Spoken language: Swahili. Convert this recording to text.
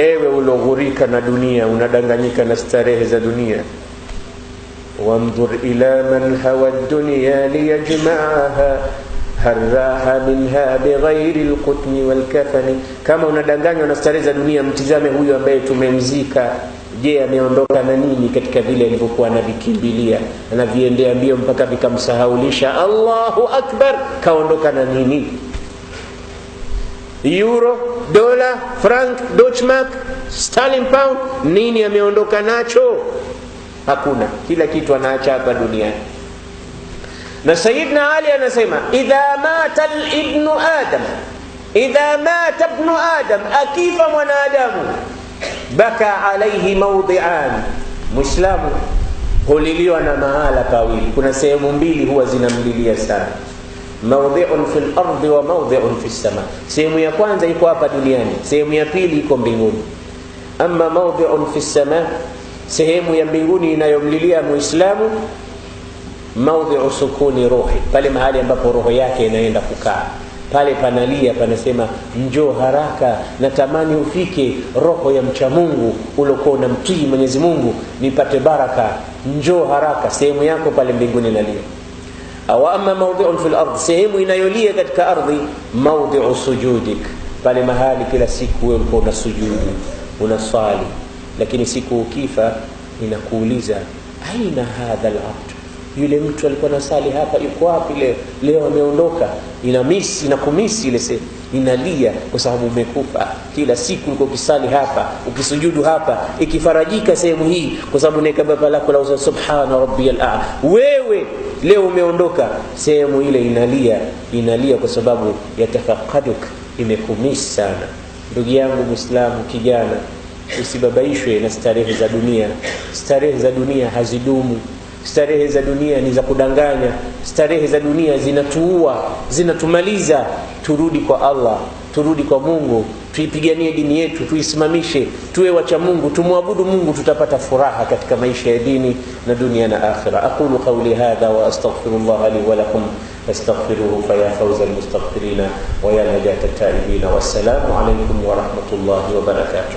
ewe uloghurika na dunia, unadanganyika na starehe za dunia, wanzur ila man hawa ad-dunya liyajma'aha harraha minha bighairi al-qutni wal-kafani. Kama unadanganywa na starehe za dunia, mtizame huyu ambaye tumemzika. Je, ameondoka na nini katika vile alivyokuwa anavikimbilia, anaviendea mbio mpaka vikamsahaulisha? Allahu akbar, kaondoka na nini? Euro, dola, franc, Deutschmark, sterling pound, nini ameondoka nacho? Hakuna. Kila kitu anaacha hapa duniani. Na Sayyidina Ali anasema, idha mata ibnu adam, idha mata ibnu adam, akifa mwanadamu, baka alayhi mawdi'an. Muislamu huliliwa na mahala pawili. Kuna sehemu mbili huwa zinamlilia sana, mawdi'un fil ardi wa mawdi'un fis sama. Sehemu ya kwanza iko hapa duniani, sehemu ya pili iko mbinguni. Amma mawdi'un fis sama, sehemu ya mbinguni inayomlilia Muislamu, mawdi'u sukuni ruhi, pale mahali ambapo roho yake inaenda kukaa, pale panalia, panasema njoo haraka, natamani ufike roho ya mcha Mungu ulokuwa unamtii Mwenyezi Mungu, nipate baraka, njoo haraka. Sehemu yako pale mbinguni inalia. Au amma mawdi'un fil ardh, sehemu inayolia katika ardhi, mawdi'u sujudik, pale mahali kila siku wewe uko unasujudu, unasali, lakini siku ukifa inakuuliza, aina hadha al-abd, yule mtu alikuwa nasali hapa yuko wapi leo ameondoka? Inamisi na kumisi ile sehemu, inalia kwa sababu umekufa. Kila siku uko kisali hapa, ukisujudu hapa, ikifarajika sehemu hii kwa sababu ni kama lako la subhana rabbiyal a'la, wewe leo umeondoka, sehemu ile inalia kwa sababu yatafaqaduk, imekumisi sana. Ndugu yangu Muislamu, kijana, usibabaishwe na starehe za dunia. Starehe za dunia hazidumu. Starehe za dunia ni za kudanganya. Starehe za dunia zinatuua, zinatumaliza. Turudi kwa Allah, turudi kwa Mungu, tuipiganie dini yetu, tuisimamishe, tuwe wacha Mungu, tumwabudu Mungu, tutapata furaha katika maisha ya dini na dunia na akhira. Aqulu qawli hadha wa astaghfirullah li wa lakum fastaghfiruhu fa ya fawza almustaghfirina wa ya najata at-taibina. Wassalamu alaykum wa rahmatullahi wa barakatuh.